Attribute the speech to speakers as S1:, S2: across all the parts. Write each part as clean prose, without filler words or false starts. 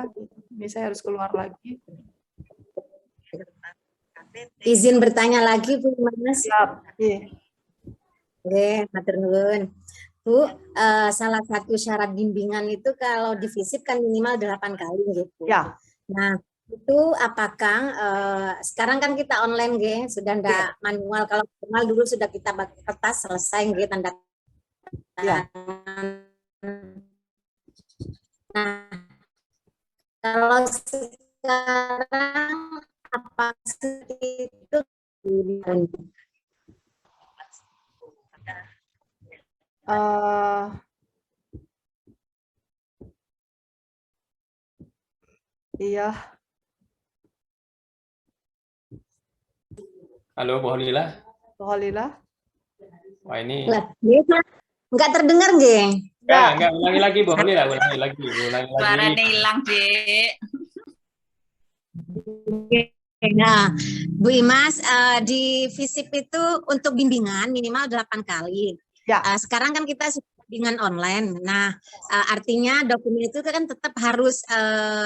S1: saya. Ini saya harus keluar lagi.
S2: Izin bertanya lagi Bu Mas.
S1: Siap. Iya.
S2: Oke, matur nuwun. Bu, salah satu syarat bimbingan itu kalau divisip kan minimal 8 kali gitu.
S1: Ya.
S2: Nah, itu apakah sekarang kan kita online nggih, sudah ndak manual. Kalau manual dulu sudah kita pakai kertas selesai nggih tanda tangan. Nah, kalau sekarang apa itu
S1: iya.
S3: Halo, Bu Holila.
S1: Bu Holila.
S3: Wah, ini
S2: enggak terdengar nggih?
S3: enggak, ulangi lagi Bu Holila, ulangi lagi.
S4: Suaranya hilang, Dek.
S2: Nah, Bu Imas, di FISIP itu untuk bimbingan minimal 8 kali.
S1: Ya.
S2: Sekarang kan kita bimbingan online. Nah, artinya dokumen itu kan tetap harus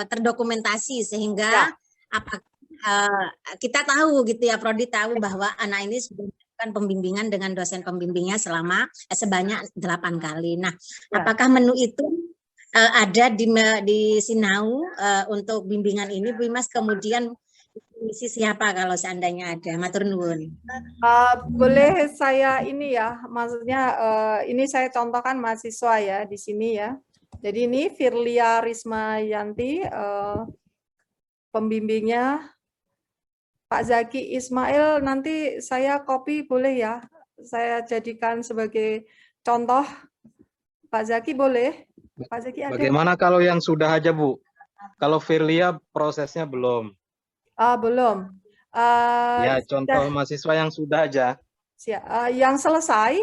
S2: terdokumentasi sehingga kita tahu gitu ya, Prodi tahu bahwa anak ini sudah melakukan pembimbingan dengan dosen pembimbingnya selama sebanyak 8 kali. Nah, apakah menu itu ada di Sinau untuk bimbingan ini, Bu Imas, kemudian misi siapa kalau seandainya ada? Matur nuwun.
S1: Boleh saya ini ya, maksudnya ini saya contohkan mahasiswa ya di sini ya. Jadi ini Firlia Rismayanti, pembimbingnya Pak Zaki Ismail, nanti saya copy boleh ya? Saya jadikan sebagai contoh. Pak Zaki boleh? Pak Zaki ada?
S5: Bagaimana kalau yang sudah aja, Bu? Kalau Firlia prosesnya belum.
S1: Belum.
S5: Ya, contoh mahasiswa yang sudah aja.
S1: Yang selesai?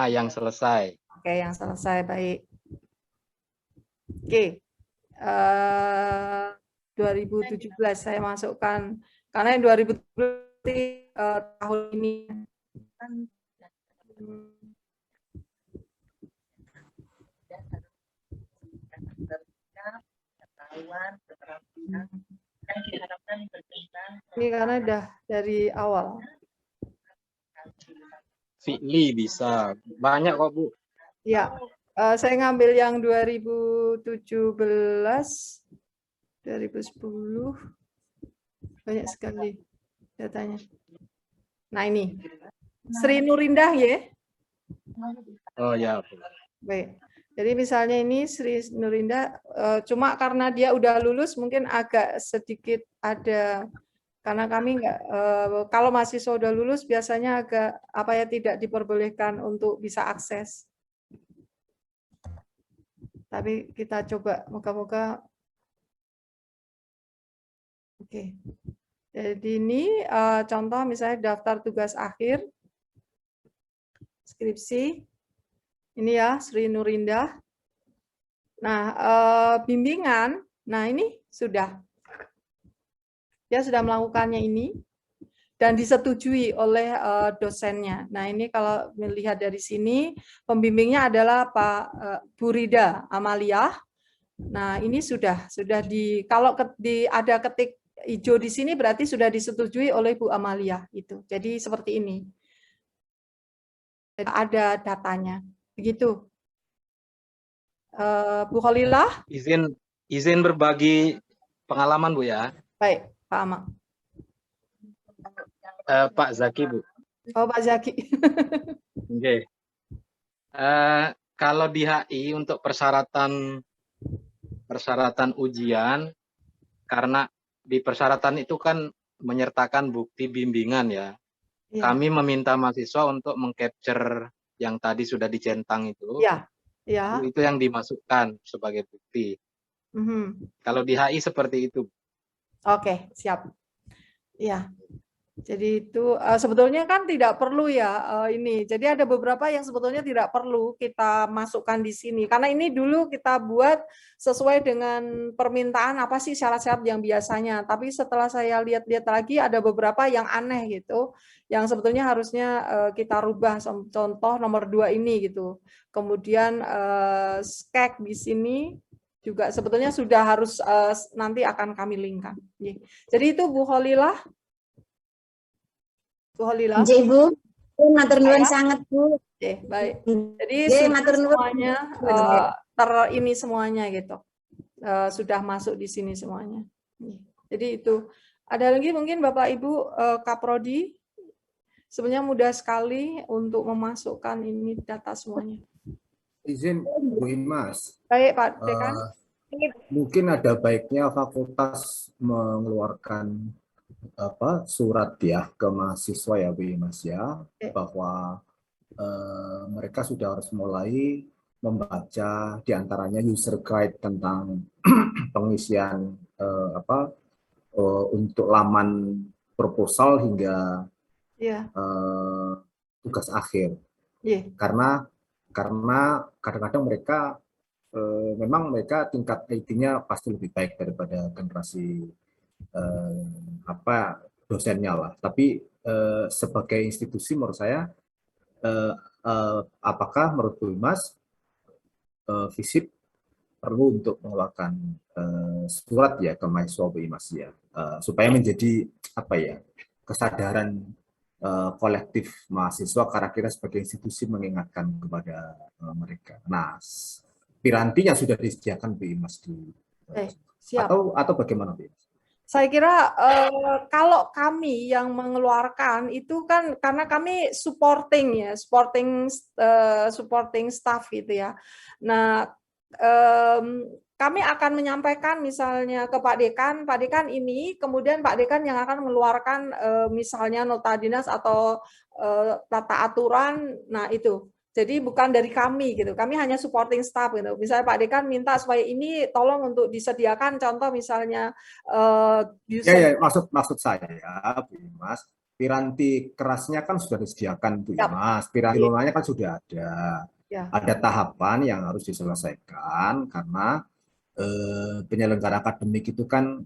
S5: Yang selesai.
S1: Oke, yang selesai, baik. Oke. 2017 saya masukkan, karena yang 2017 tahun ini. Ini karena udah dari awal.
S5: Fitli bisa. Banyak kok, Bu.
S1: Ya, saya ngambil yang 2017, 2010. Banyak sekali datanya. Nah, ini. Sri Nurindah ya?
S5: Oh ya.
S1: Baik. Jadi misalnya ini Sri Nurinda, cuma karena dia udah lulus mungkin agak sedikit ada, karena kami nggak, kalau mahasiswa udah lulus biasanya agak tidak diperbolehkan untuk bisa akses. Tapi kita coba, moga-moga. Oke. Jadi ini contoh misalnya daftar tugas akhir, skripsi. Ini ya, Sri Nurinda. Nah, bimbingan, nah ini sudah. Dia sudah melakukannya ini, dan disetujui oleh dosennya. Nah, ini kalau melihat dari sini, pembimbingnya adalah Pak Bu Rida Amalia. Nah, ini sudah kalau ada ketik hijau di sini, berarti sudah disetujui oleh Bu Amalia. Jadi seperti ini. Jadi ada datanya. Begitu. Bu Kholilah.
S5: Izin berbagi pengalaman, Bu ya.
S1: Baik, Pak Amak.
S5: Pak Zaki, Bu.
S1: Oh, Pak Zaki.
S5: Oke. Kalau di HI untuk persyaratan ujian, karena di persyaratan itu kan menyertakan bukti bimbingan ya. Kami meminta mahasiswa untuk mengcapture yang tadi sudah dicentang itu. Itu yang dimasukkan sebagai bukti. Kalau di HI seperti itu.
S1: Oke, siap. Ya. Jadi itu sebetulnya kan tidak perlu ya ini. Jadi ada beberapa yang sebetulnya tidak perlu kita masukkan di sini. Karena ini dulu kita buat sesuai dengan permintaan apa sih syarat-syarat yang biasanya. Tapi setelah saya lihat-lihat lagi ada beberapa yang aneh gitu. Yang sebetulnya harusnya kita rubah. Contoh nomor 2 ini gitu. Kemudian skek di sini. juga sebetulnya sudah harus nanti akan kami linkkan. Jadi itu Bu Holilah. Bu Holilah.
S2: Nggih, Bu. Matur nuwun sanget, Bu.
S1: Oke, baik. Jadi
S2: Nggih,
S1: sudah
S2: matur nuwun.
S1: semuanya ini semuanya gitu. Sudah masuk di sini semuanya. Jadi itu. Ada lagi mungkin Bapak Ibu Kaprodi, sebenarnya mudah sekali untuk memasukkan ini data semuanya.
S6: Izin Bu Imas.
S1: Baik Pak Dekan.
S6: Mungkin ada baiknya fakultas mengeluarkan surat ya ke mahasiswa ya Bu Imas ya, bahwa mereka sudah harus mulai membaca diantaranya user guide tentang pengisian untuk laman proposal hingga tugas akhir. Karena kadang-kadang mereka memang mereka tingkat IT-nya pasti lebih baik daripada generasi dosennya lah. Tapi sebagai institusi menurut saya, apakah menurut Bu Imas FISIP perlu untuk mengeluarkan surat ya ke mahasiswa Bu Imas ya, supaya menjadi kesadaran kolektif mahasiswa karena kita sebagai institusi mengingatkan kepada mereka. Nah, pirantinya sudah disediakan Bu Imas di
S1: siap.
S6: Atau bagaimana Bu Imas?
S1: Saya kira kalau kami yang mengeluarkan itu kan karena kami supporting staff gitu ya. Nah, kami akan menyampaikan misalnya ke Pak Dekan ini, kemudian Pak Dekan yang akan mengeluarkan misalnya nota dinas atau tata aturan. Nah itu. Jadi bukan dari kami gitu, kami hanya supporting staff gitu. Misalnya Pak Dekan minta supaya ini tolong untuk disediakan contoh misalnya
S6: maksud saya Bu Imas, piranti kerasnya kan sudah disediakan Bu Imas, piranti lunanya kan sudah ada. Ada tahapan yang harus diselesaikan karena penyelenggara akademik itu kan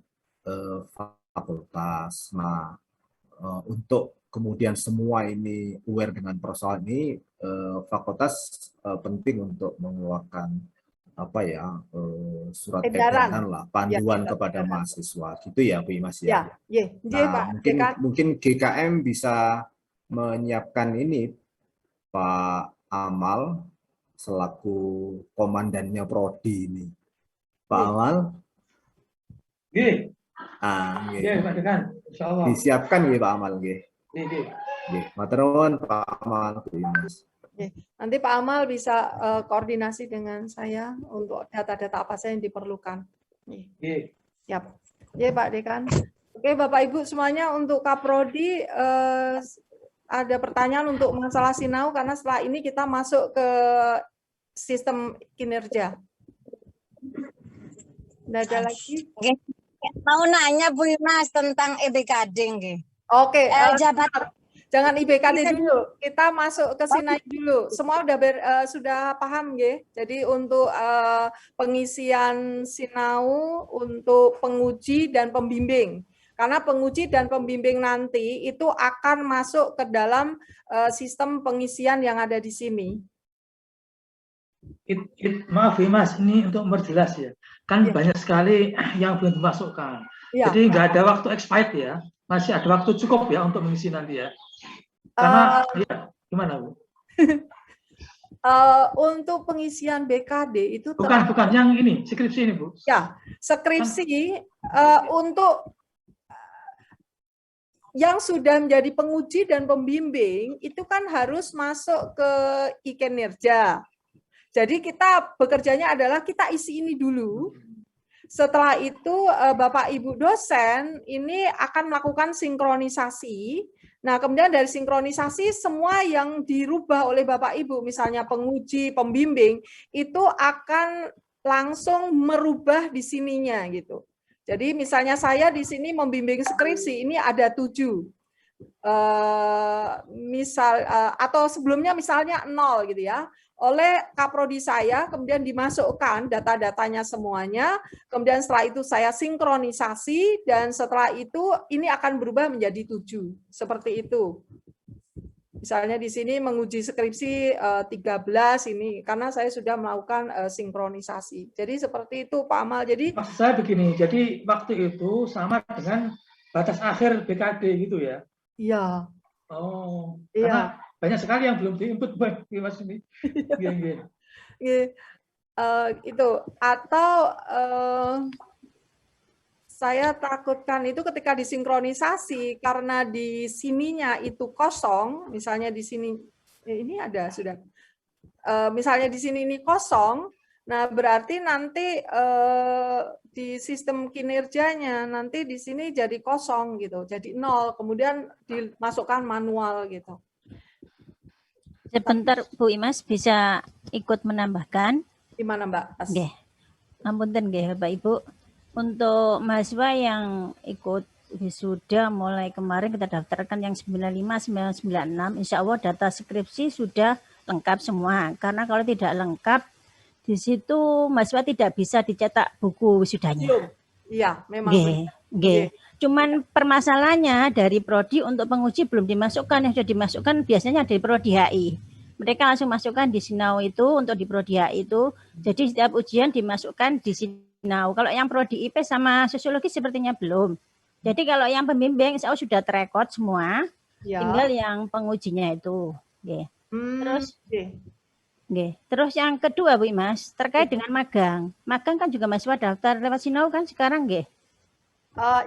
S6: fakultas. Nah, untuk kemudian semua ini aware dengan persoalan ini, fakultas penting untuk mengeluarkan surat edaran lah, panduan kepada mahasiswa gitu ya Bu Imas ya. Nah, mungkin GKM bisa menyiapkan ini Pak Amal selaku komandannya prodi ini. Pak Amal.
S7: Pak Dekan, insyaallah.
S6: Disiapkan nggih Pak Amal nggih. Nggih. Matur nuwun Pak Amal Bu Imas.
S1: Nanti Pak Amal bisa koordinasi dengan saya untuk data-data apa saja yang diperlukan. Siap. Pak Dekan. Oke Bapak Ibu semuanya, untuk Kaprodi ada pertanyaan untuk masalah Sinau karena setelah ini kita masuk ke sistem kinerja. Nggak ada lagi.
S2: Mau nanya Bu Imas tentang IBKD nggih.
S1: Oke, jangan IBKD dulu. Kita masuk ke Sinai dulu. Semua sudah paham nggih. Jadi untuk pengisian Sinau untuk penguji dan pembimbing. Karena penguji dan pembimbing nanti itu akan masuk ke dalam sistem pengisian yang ada di sini.
S7: Maaf ya Mas, ini untuk memperjelas ya. Kan banyak sekali yang belum dimasukkan. Jadi nggak ada waktu expired ya. Masih ada waktu cukup ya untuk mengisi nanti ya. Karena gimana Bu?
S1: Untuk pengisian BKD itu
S7: bukan yang ini, skripsi ini Bu.
S1: Ya, skripsi untuk yang sudah menjadi penguji dan pembimbing itu kan harus masuk ke e-kinerja. Jadi kita bekerjanya adalah kita isi ini dulu. Setelah itu Bapak Ibu dosen ini akan melakukan sinkronisasi. Nah, kemudian dari sinkronisasi semua yang dirubah oleh Bapak Ibu, misalnya penguji, pembimbing, itu akan langsung merubah di sininya gitu. Jadi misalnya saya di sini membimbing skripsi, ini ada 7. Atau sebelumnya misalnya 0 gitu ya. Oleh Kaprodi saya, kemudian dimasukkan data-datanya semuanya, kemudian setelah itu saya sinkronisasi, dan setelah itu ini akan berubah menjadi 7. Seperti itu. Misalnya di sini menguji skripsi 13 ini karena saya sudah melakukan sinkronisasi. Jadi seperti itu Pak Amal. Jadi
S7: maksud saya begini, jadi waktu itu sama dengan batas akhir BKD gitu ya?
S1: iya.
S7: Oh,
S1: Iya.
S7: karena banyak sekali yang belum di-input Mas ini.
S1: Itu atau saya takutkan itu ketika disinkronisasi karena di sininya itu kosong, misalnya di sini ini ada sudah, misalnya di sini ini kosong, nah berarti nanti di sistem kinerjanya nanti di sini jadi kosong gitu, jadi 0, kemudian dimasukkan manual gitu.
S8: Sebentar Bu Imas bisa ikut menambahkan.
S1: Gimana Mbak?
S8: Nggih. Ampunten nggih Bapak Ibu. Untuk mahasiswa yang ikut wisuda mulai kemarin kita daftarkan yang 95, 996, insya Allah data skripsi sudah lengkap semua. Karena kalau tidak lengkap, di situ mahasiswa tidak bisa dicetak buku wisudanya.
S1: Iya, memang.
S8: Nggih. Cuman permasalahannya dari prodi untuk penguji belum dimasukkan, yang sudah dimasukkan biasanya dari prodi HI. Mereka langsung masukkan di Sinau itu untuk di prodi HI itu. Jadi setiap ujian dimasukkan di Sinau. Kalau yang prodi IP sama sosiologi sepertinya belum. Jadi kalau yang pembimbing saya sudah terekod semua, ya. Tinggal yang pengujinya itu. Nggih. Terus yang kedua Bu Imas, terkait dengan magang. Magang kan juga mahasiswa daftar lewat Sinau kan sekarang nggih?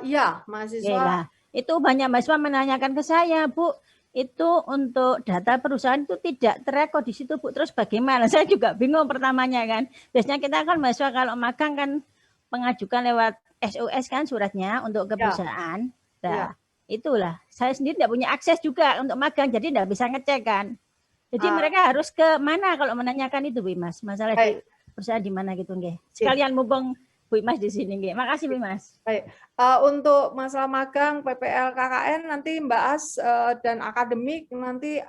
S1: Iya, mahasiswa.
S8: Nah, itu banyak mahasiswa menanyakan ke saya, Bu, itu untuk data perusahaan itu tidak terekod di situ, Bu. Terus bagaimana? Saya juga bingung pertamanya kan. Biasanya kita kan mahasiswa kalau magang kan mengajukan lewat SOS kan suratnya untuk ke perusahaan. Nah, itulah. Saya sendiri tidak punya akses juga untuk magang, jadi tidak bisa ngecek kan. Jadi mereka harus ke mana kalau menanyakan itu, Bu Imas? Masalah di perusahaan di mana gitu, nggih. Sekalian mumpung Bu Imas di sini, nggih. Makasih, Bu Imas.
S1: Baik. Untuk masalah magang PPL KKN nanti Mbak As dan akademik nanti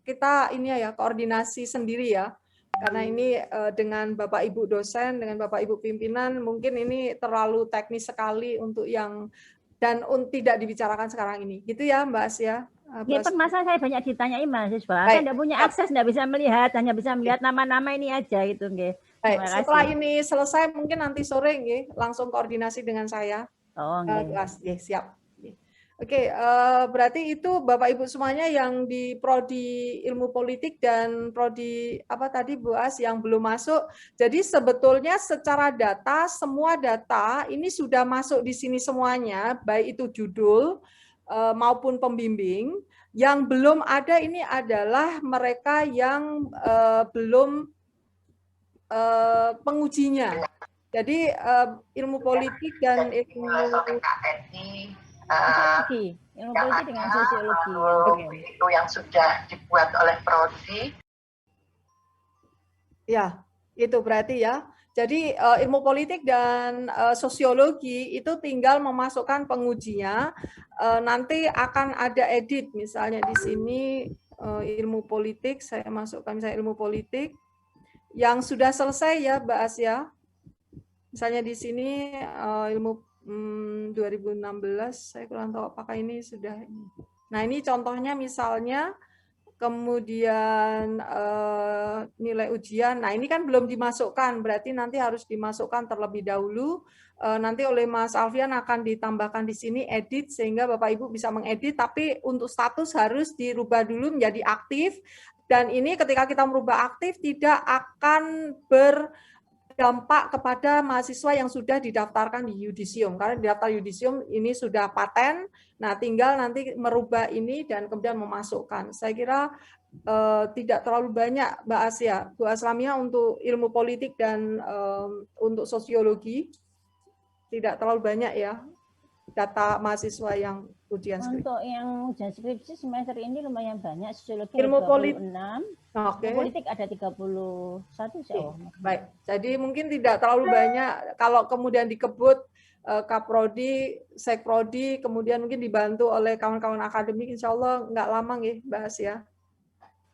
S1: kita ini ya koordinasi sendiri ya. Karena ini dengan Bapak Ibu dosen, dengan Bapak Ibu pimpinan mungkin ini terlalu teknis sekali untuk yang dan tidak dibicarakan sekarang ini. Gitu ya Mbak As ya.
S8: Ya, permasalahan saya banyak ditanyai mahasiswa. Kan tidak punya akses, tidak bisa melihat, hanya bisa melihat nama-nama ini aja gitu, nggih.
S1: Baik, setelah ini selesai mungkin nanti sore nggih, langsung koordinasi dengan saya.
S8: Oh, nggih.
S1: Siap. Oke, berarti itu Bapak Ibu semuanya yang di prodi Ilmu Politik dan prodi apa tadi Bu As yang belum masuk. Jadi sebetulnya secara data semua data ini sudah masuk di sini semuanya, baik itu judul maupun pembimbing. Yang belum ada ini adalah mereka yang belum pengujinya. Jadi ilmu politik dan ilmu
S8: ilmu politik dengan sosiologi
S9: itu yang sudah dibuat oleh prodi.
S1: Ya, itu berarti ya. Jadi ilmu politik dan sosiologi itu tinggal memasukkan pengujinya. Nanti akan ada edit, misalnya di sini ilmu politik, saya masukkan misalnya ilmu politik yang sudah selesai ya Mbak Asya. Misalnya di sini ilmu 2016, saya kurang tahu apakah ini sudah. Nah ini contohnya misalnya. Kemudian nilai ujian, nah ini kan belum dimasukkan, berarti nanti harus dimasukkan terlebih dahulu. Nanti oleh Mas Alfian akan ditambahkan di sini edit, sehingga Bapak Ibu bisa mengedit, tapi untuk status harus dirubah dulu menjadi aktif. Dan ini ketika kita merubah aktif, tidak akan berdampak kepada mahasiswa yang sudah didaftarkan di Yudisium. Karena di daftar Yudisium ini sudah paten, nah tinggal nanti merubah ini dan kemudian memasukkan. Saya kira tidak terlalu banyak Mbak Asya, Bu Aslamia untuk ilmu politik dan untuk sosiologi, tidak terlalu banyak ya data mahasiswa yang ujian skripsi.
S8: Untuk yang ujian skripsi semester ini lumayan banyak, sosiologi
S1: ilmu
S8: 26, politik ada 31.
S1: Baik, jadi mungkin tidak terlalu banyak. Kalau kemudian dikebut Kaprodi, Sekprodi, kemudian mungkin dibantu oleh kawan-kawan akademik, insya Allah nggak lama nih bahas ya.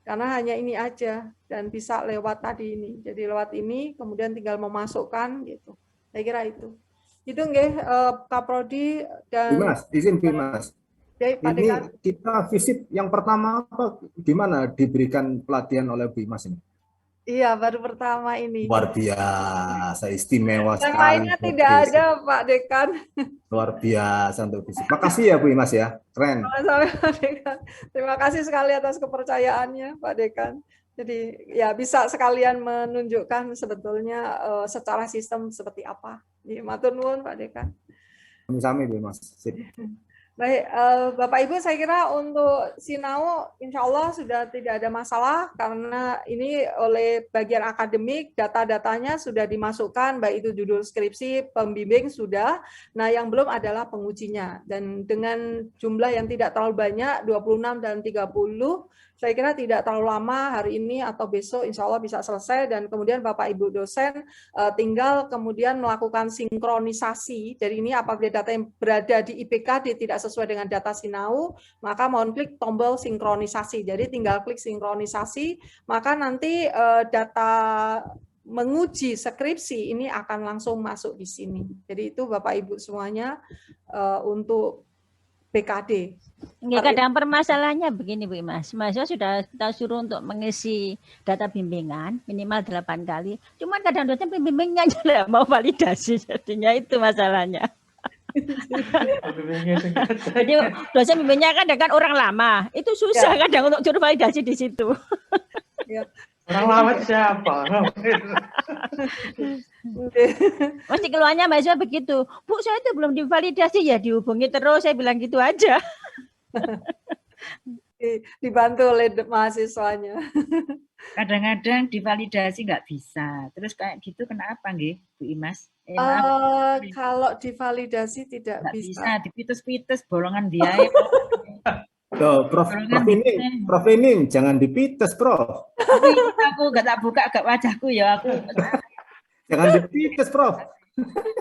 S1: Karena hanya ini aja dan bisa lewat tadi ini. Jadi lewat ini, kemudian tinggal memasukkan gitu. Saya kira itu. Itu nggih Kaprodi dan.
S6: Mas, izin Mas.
S1: Oke, Pak
S6: Ini
S1: Dekan.
S6: kita visit yang pertama apa? Gimana diberikan pelatihan oleh Bu Imas ini?
S1: Iya, baru pertama ini.
S6: Luar biasa, istimewa
S1: Yang
S6: sekali.
S1: lainnya tidak ada, Pak Dekan.
S6: Luar biasa untuk visit. Makasih ya Bu Imas ya, keren.
S1: Sama-sama, Pak Dekan. Terima kasih sekali atas kepercayaannya, Pak Dekan. Jadi ya bisa sekalian menunjukkan sebetulnya secara sistem seperti apa. Jadi, matur nuwun, Pak Dekan.
S6: Sami-sami Bu Imas. Sip.
S1: Baik, Bapak Ibu, saya kira untuk Sinau insya Allah sudah tidak ada masalah karena ini oleh bagian akademik data-datanya sudah dimasukkan, baik itu judul skripsi, pembimbing sudah. Nah, yang belum adalah pengujinya. Dan dengan jumlah yang tidak terlalu banyak, 26 dan 30, saya kira tidak terlalu lama hari ini atau besok insya Allah bisa selesai dan kemudian Bapak Ibu dosen tinggal kemudian melakukan sinkronisasi. Jadi ini apabila data yang berada di IPK tidak sesuai dengan data Sinau, maka mohon klik tombol sinkronisasi. Jadi tinggal klik sinkronisasi, maka nanti data menguji skripsi ini akan langsung masuk di sini. Jadi itu Bapak Ibu semuanya untuk BKD.
S8: Enggak, kadang permasalahannya begini Bu Imas, mahasiswa sudah kita suruh untuk mengisi data bimbingan minimal 8 kali, cuman kadang dosen pembimbingnya tidak mau validasi, jadinya itu masalahnya. Jadi dosen bimbingnya kan orang lama, itu susah ya. Kadang untuk suruh validasi di situ.
S1: Ya.
S7: Orang lama siapa?
S8: Masih keluarnya mahasiswa begitu, Bu saya itu belum divalidasi, ya dihubungi terus, saya bilang gitu aja.
S1: Dibantu oleh mahasiswanya.
S4: Kadang-kadang divalidasi nggak bisa. Terus kayak gitu kenapa nggih, Bu Imas?
S1: Kalau divalidasi tidak bisa.
S4: Dipites-pites bolongan dia.
S6: Loh, Prof ini jangan dipites, Prof.
S4: Aku nggak tak buka gak wajahku ya aku.
S6: Jangan dipites, Prof.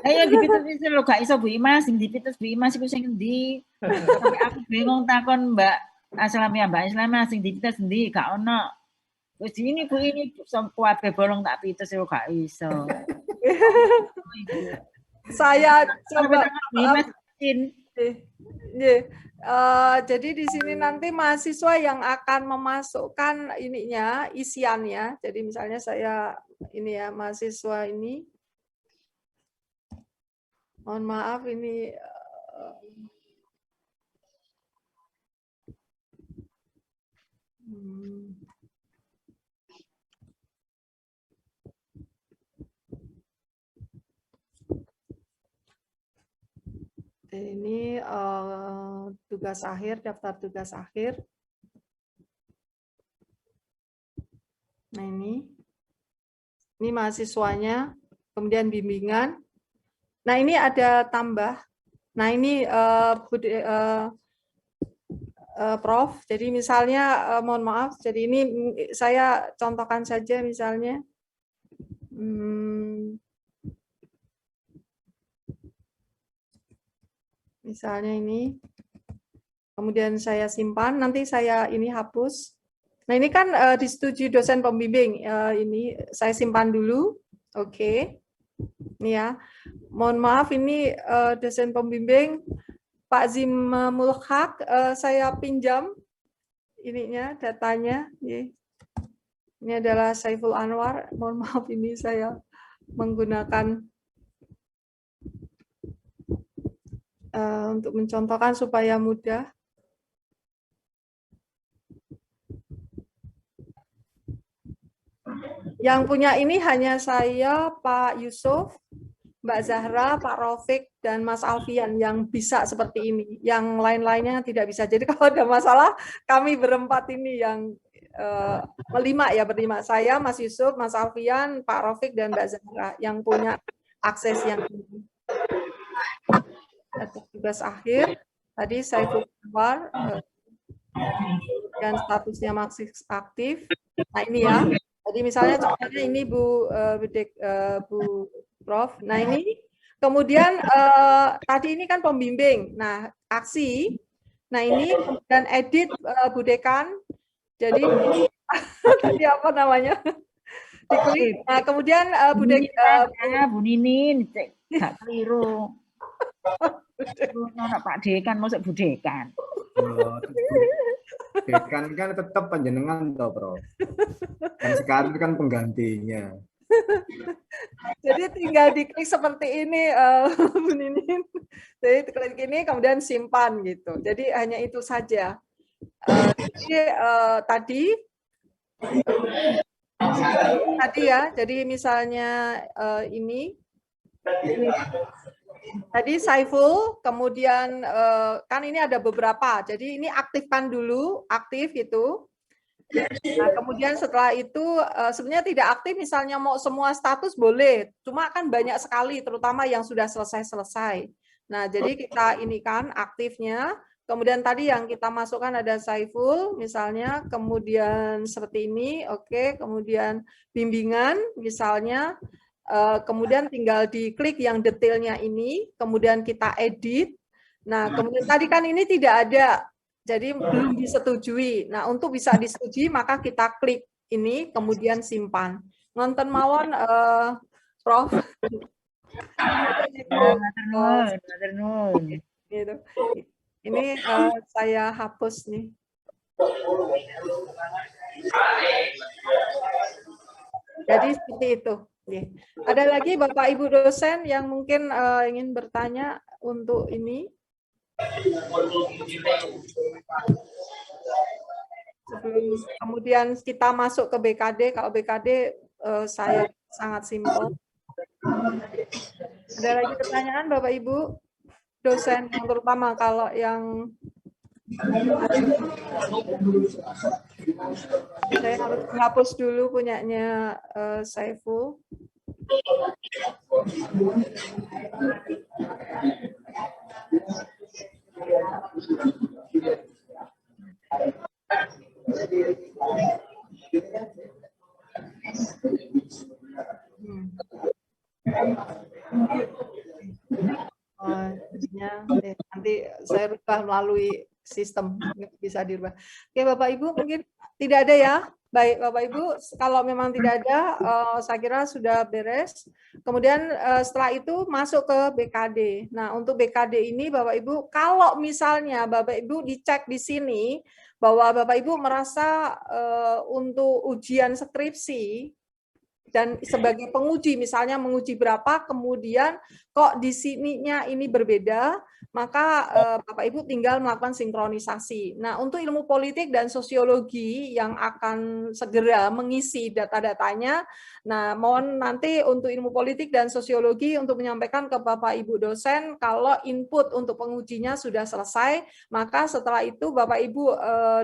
S4: Ayo dipites-pites lo gak iso Bu Imas, sing dipites Bu Imas iku sing endi? Sampai aku bingung takon Mbak Aslamia, Mbak Islamia sing dipites endi gak ono. Wis ini Bu ini kabeh bolong tak pites yo gak iso.
S1: Saya coba jadi di sini nanti mahasiswa yang akan memasukkan ininya, isiannya. Jadi misalnya saya ini ya mahasiswa ini. Mohon maaf ini ini tugas akhir, daftar tugas akhir. Nah ini mahasiswanya, kemudian bimbingan. Nah ini ada tambah. Nah ini Prof. Jadi misalnya, mohon maaf, jadi ini saya contohkan saja misalnya. Misalnya ini, kemudian saya simpan, nanti saya ini hapus. Nah ini kan disetujui dosen pembimbing, ini saya simpan dulu, oke. Ini ya, mohon maaf ini dosen pembimbing Pak Zim Mulhak, saya pinjam ininya, datanya. Ini adalah Saiful Anwar, mohon maaf ini saya menggunakan untuk mencontohkan supaya mudah. Yang punya ini hanya saya, Pak Yusuf, Mbak Zahra, Pak Raufik, dan Mas Alfian yang bisa seperti ini. Yang lain-lainnya tidak bisa. Jadi kalau ada masalah, kami berempat ini yang berlima. Saya, Mas Yusuf, Mas Alfian, Pak Raufik, dan Mbak Zahra yang punya akses yang ini. Tugas akhir tadi saya keluar dan statusnya masih aktif. Nah ini ya, jadi misalnya contohnya ini Bu Prof. Nah ini kemudian tadi ini kan pembimbing. Nah aksi. Nah ini kemudian edit Bu Dekan. Jadi tadi apa namanya? Diklik. Nah kemudian Bu Dekan,
S4: Bu Ninin, gak keliru. Pak Dekan, masuk Bu Dekan.
S6: Dekan kan tetap panjenengan toh, Prof. Kan sekarang kan penggantinya.
S1: Jadi tinggal diklik seperti ini, Bu Ninin. Jadi klik ini kemudian simpan gitu. Jadi hanya itu saja. Tadi ya. Jadi misalnya ini. Tadi Saiful, kemudian kan ini ada beberapa. Jadi ini aktifkan dulu, aktif itu. Nah, kemudian setelah itu sebenarnya tidak aktif, misalnya mau semua status boleh, cuma kan banyak sekali, terutama yang sudah selesai-selesai. Nah, jadi kita ini kan aktifnya, kemudian tadi yang kita masukkan ada Saiful, misalnya, kemudian seperti ini, oke, kemudian bimbingan, misalnya, kemudian tinggal diklik yang detailnya ini, kemudian kita edit. Nah, kemudian tadi kan ini tidak ada, jadi belum disetujui. Nah, untuk bisa disetujui maka kita klik ini, kemudian simpan. Ngonten mawon, Prof. Gitu. Ini saya hapus nih. Jadi seperti itu. Ada lagi Bapak Ibu dosen yang mungkin ingin bertanya untuk ini? Sebelum kemudian kita masuk ke BKD, kalau BKD saya sangat simpel. Ada lagi pertanyaan Bapak Ibu dosen, yang terutama kalau yang saya harus menghapus dulu punyanya Saiful. Nanti saya rubah melalui sistem, bisa dirubah. Oke Bapak Ibu, mungkin tidak ada ya. Baik Bapak Ibu, kalau memang tidak ada, saya kira sudah beres. Kemudian setelah itu masuk ke BKD. Nah, untuk BKD ini Bapak Ibu, kalau misalnya Bapak Ibu dicek di sini bahwa Bapak Ibu merasa untuk ujian skripsi dan sebagai penguji, misalnya menguji berapa, kemudian kok di sininya ini berbeda, maka Bapak Ibu tinggal melakukan sinkronisasi. Nah, untuk ilmu politik dan sosiologi yang akan segera mengisi data-datanya, nah mohon nanti untuk ilmu politik dan sosiologi untuk menyampaikan ke Bapak Ibu dosen kalau input untuk pengujinya sudah selesai, maka setelah itu Bapak Ibu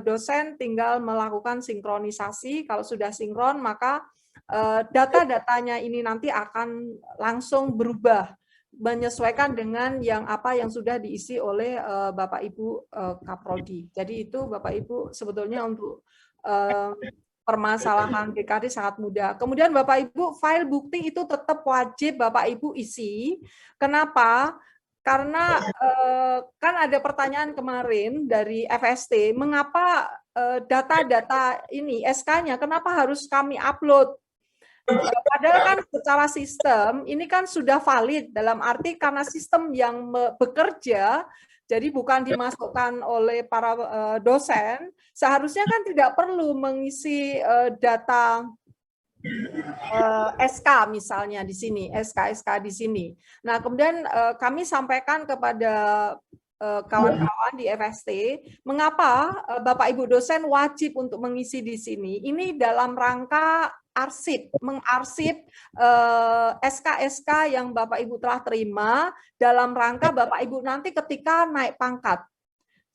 S1: dosen tinggal melakukan sinkronisasi. Kalau sudah sinkron, maka data-datanya ini nanti akan langsung berubah menyesuaikan dengan yang sudah diisi oleh Bapak Ibu Kaprodi. Jadi itu Bapak Ibu sebetulnya untuk permasalahan BKD sangat mudah. Kemudian Bapak Ibu file bukti itu tetap wajib Bapak Ibu isi. Kenapa? Karena kan ada pertanyaan kemarin dari FST, mengapa data-data ini SK-nya kenapa harus kami upload? Padahal kan secara sistem ini kan sudah valid, dalam arti karena sistem yang bekerja, jadi bukan dimasukkan oleh para dosen, seharusnya kan tidak perlu mengisi data SK misalnya di sini, SK di sini. Nah, kemudian kami sampaikan kepada kawan-kawan di FST, mengapa Bapak Ibu dosen wajib untuk mengisi di sini? Ini dalam rangka mengarsip SK-SK yang Bapak Ibu telah terima dalam rangka Bapak Ibu nanti ketika naik pangkat.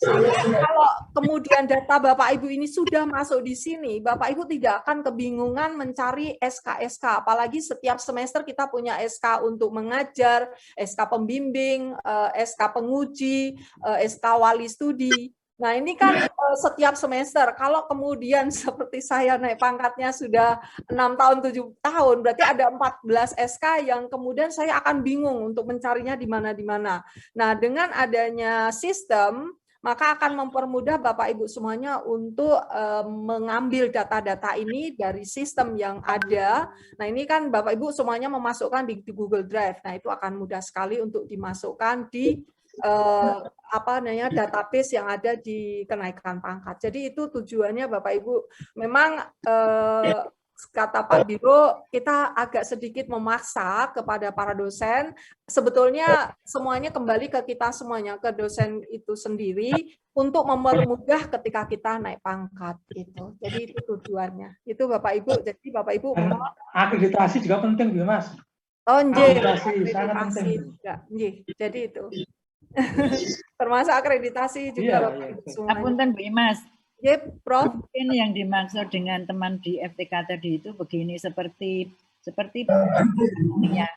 S1: Sehingga kalau kemudian data Bapak Ibu ini sudah masuk di sini, Bapak Ibu tidak akan kebingungan mencari SK-SK. Apalagi setiap semester kita punya SK untuk mengajar, SK pembimbing, SK penguji, SK wali studi. Nah, ini kan setiap semester, kalau kemudian seperti saya naik pangkatnya sudah 6 tahun, 7 tahun, berarti ada 14 SK yang kemudian saya akan bingung untuk mencarinya di mana. Nah, dengan adanya sistem, maka akan mempermudah Bapak Ibu semuanya untuk mengambil data-data ini dari sistem yang ada. Nah, ini kan Bapak Ibu semuanya memasukkan di Google Drive. Nah, itu akan mudah sekali untuk dimasukkan di database yang ada di kenaikan pangkat. Jadi itu tujuannya Bapak Ibu. Memang kata Pak Biro, kita agak sedikit memaksa kepada para dosen. Sebetulnya semuanya kembali ke kita semuanya, ke dosen itu sendiri untuk mempermudah ketika kita naik pangkat gitu. Jadi itu tujuannya. Itu Bapak Ibu. Jadi Bapak Ibu
S7: akreditasi juga penting, Bu, Mas.
S1: Oh,
S7: akreditasi sangat penting.
S1: Juga. Jadi itu. Termasuk akreditasi juga Bapak Ibu semuanya.
S4: Apunten Bu Imas.
S1: Prof.
S4: Mungkin yang dimaksud dengan teman di FTK tadi itu begini, seperti penelitian.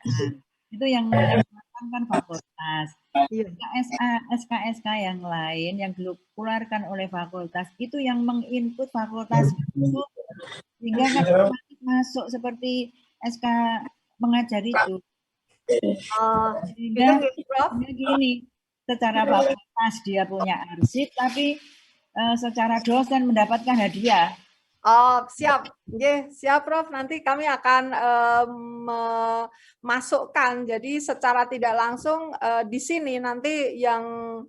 S4: Itu yang melakukan fakultas. SK yang lain yang dikeluarkan oleh fakultas itu yang menginput fakultas itu, sehingga kan masuk seperti SK mengajar itu. Sehingga gini, secara fakultas dia punya arsip, tapi secara dosen mendapatkan hadiah.
S1: Oh, siap. Siap Prof. Nanti kami akan memasukkan. Jadi secara tidak langsung di sini nanti yang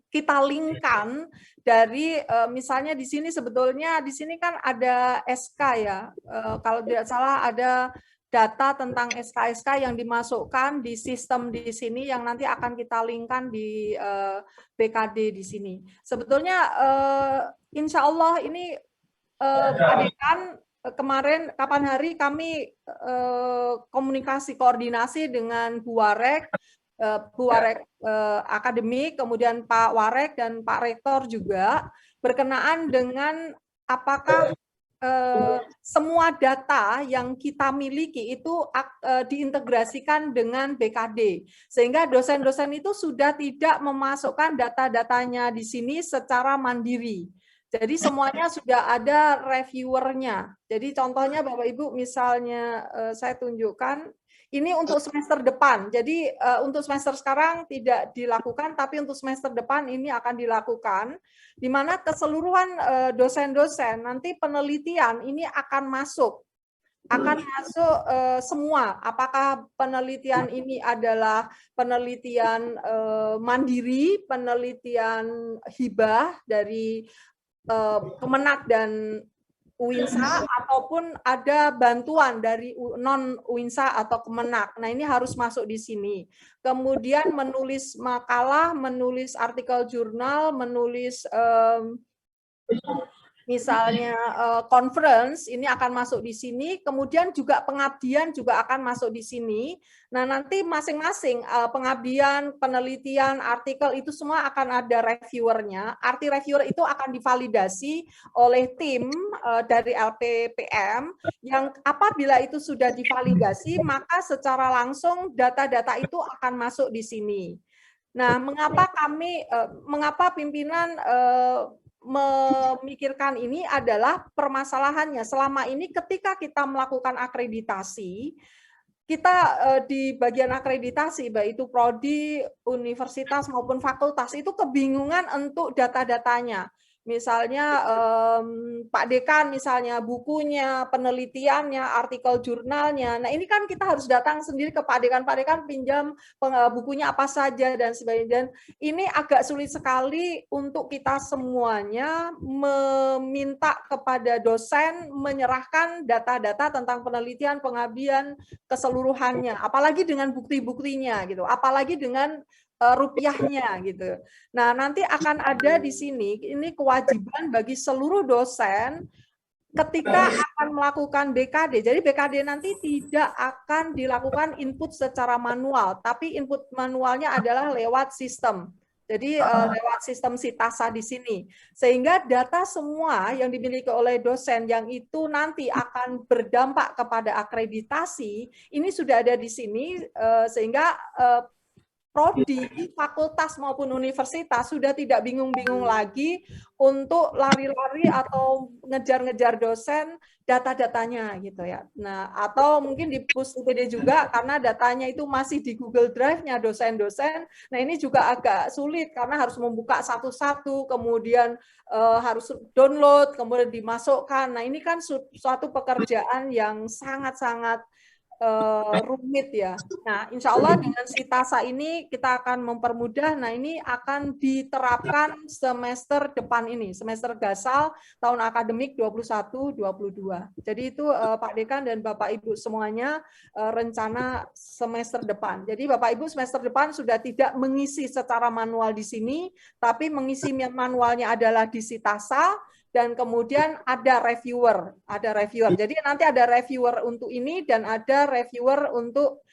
S1: kita linkkan dari misalnya di sini sebetulnya di sini kan ada SK ya. Kalau tidak salah ada data tentang SK-SK yang dimasukkan di sistem di sini yang nanti akan kita linkkan di BKD di sini. Sebetulnya insya Allah ini Pak Dekan kemarin kapan hari kami koordinasi dengan Bu Warek Akademik, kemudian Pak Warek dan Pak Rektor juga berkenaan dengan apakah semua data yang kita miliki itu diintegrasikan dengan BKD, sehingga dosen-dosen itu sudah tidak memasukkan data-datanya di sini secara mandiri. Jadi semuanya sudah ada reviewernya. Jadi contohnya Bapak Ibu misalnya saya tunjukkan, ini untuk semester depan. Jadi untuk semester sekarang tidak dilakukan, tapi untuk semester depan ini akan dilakukan, di mana keseluruhan dosen-dosen nanti penelitian ini akan masuk semua. Apakah penelitian ini adalah penelitian mandiri, penelitian hibah dari Kemenak dan UINSA, ataupun ada bantuan dari non-UINSA atau Kemenak. Nah, ini harus masuk di sini. Kemudian menulis makalah, menulis artikel jurnal, menulis misalnya conference, ini akan masuk di sini. Kemudian juga pengabdian juga akan masuk di sini. Nah, nanti masing-masing pengabdian, penelitian, artikel itu semua akan ada reviewernya. Arti reviewer itu akan divalidasi oleh tim dari LPPM yang apabila itu sudah divalidasi, maka secara langsung data-data itu akan masuk di sini. Nah, mengapa pimpinan memikirkan ini adalah permasalahannya. Selama ini ketika kita melakukan akreditasi, kita di bagian akreditasi, baik itu prodi, universitas maupun fakultas, itu kebingungan untuk data-datanya. Misalnya Pak Dekan, misalnya bukunya, penelitiannya, artikel jurnalnya. Nah, ini kan kita harus datang sendiri ke Pak Dekan pinjam bukunya apa saja dan sebagainya. Dan ini agak sulit sekali untuk kita semuanya meminta kepada dosen menyerahkan data-data tentang penelitian, pengabdian keseluruhannya, apalagi dengan bukti-buktinya gitu, apalagi dengan rupiahnya gitu. Nah, nanti akan ada di sini ini kewajiban bagi seluruh dosen ketika akan melakukan BKD. Jadi BKD nanti tidak akan dilakukan input secara manual, tapi input manualnya adalah lewat sistem. Jadi lewat sistem Sitasa di sini. Sehingga data semua yang dimiliki oleh dosen yang itu nanti akan berdampak kepada akreditasi, ini sudah ada di sini sehingga prodi, fakultas maupun universitas sudah tidak bingung-bingung lagi untuk lari-lari atau ngejar-ngejar dosen data-datanya gitu ya. Nah, atau mungkin di PUS-IPD juga karena datanya itu masih di Google Drive-nya dosen-dosen. Nah, ini juga agak sulit karena harus membuka satu-satu, kemudian harus download, kemudian dimasukkan. Nah, ini kan suatu pekerjaan yang sangat-sangat rumit ya. Nah, insya Allah dengan si TASA ini kita akan mempermudah. Nah, ini akan diterapkan semester depan ini, semester gasal tahun akademik 21-22. Jadi itu Pak Dekan dan Bapak Ibu semuanya rencana semester depan. Jadi Bapak Ibu semester depan sudah tidak mengisi secara manual di sini, tapi mengisi manualnya adalah di si TASA. Dan kemudian ada reviewer. Jadi nanti ada reviewer untuk ini dan ada reviewer untuk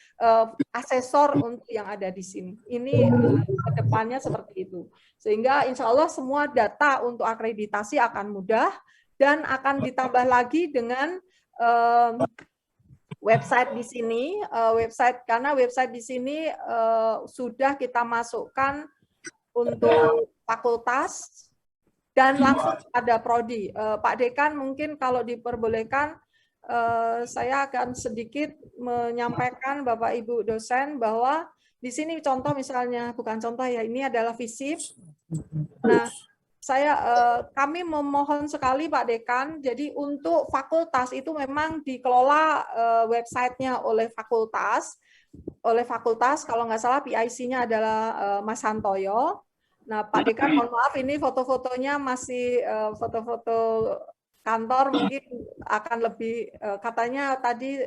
S1: asesor untuk yang ada di sini. Ini ke depannya seperti itu. Sehingga insya Allah semua data untuk akreditasi akan mudah dan akan ditambah lagi dengan website di sini. Karena website di sini sudah kita masukkan untuk fakultas dan langsung ada prodi. Pak Dekan mungkin kalau diperbolehkan, saya akan sedikit menyampaikan Bapak Ibu dosen bahwa di sini contoh misalnya, bukan contoh ya, ini adalah FISIP. Nah, kami memohon sekali Pak Dekan, jadi untuk fakultas itu memang dikelola websitenya oleh fakultas, kalau nggak salah PIC-nya adalah Mas Hantoyo. Nah, Pak Dekan, mohon maaf, ini foto-fotonya masih foto-foto kantor, mungkin akan lebih, katanya tadi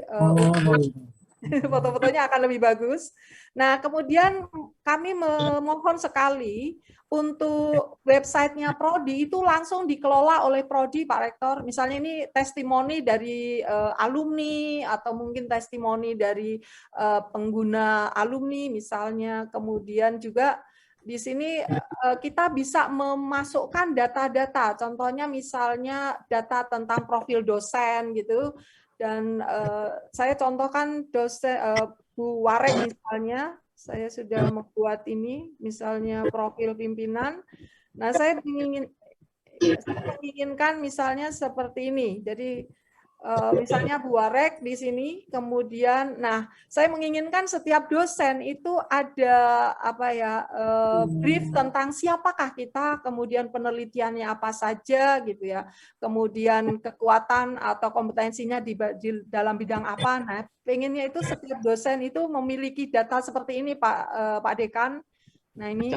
S1: foto-fotonya akan lebih bagus. Nah, kemudian kami memohon sekali untuk websitenya Prodi itu langsung dikelola oleh Prodi, Pak Rektor. Misalnya ini testimoni dari alumni atau mungkin testimoni dari pengguna alumni misalnya, kemudian juga di sini kita bisa memasukkan data-data, contohnya misalnya data tentang profil dosen gitu, dan saya contohkan dosen Bu Warek misalnya, saya sudah membuat ini, misalnya profil pimpinan. Nah, saya menginginkan misalnya seperti ini, jadi misalnya Bu Warek di sini, kemudian, nah, saya menginginkan setiap dosen itu ada brief tentang siapakah kita, kemudian penelitiannya apa saja gitu ya, kemudian kekuatan atau kompetensinya di dalam bidang apa. Nah, pengennya itu setiap dosen itu memiliki data seperti ini, Pak Dekan. Nah, ini.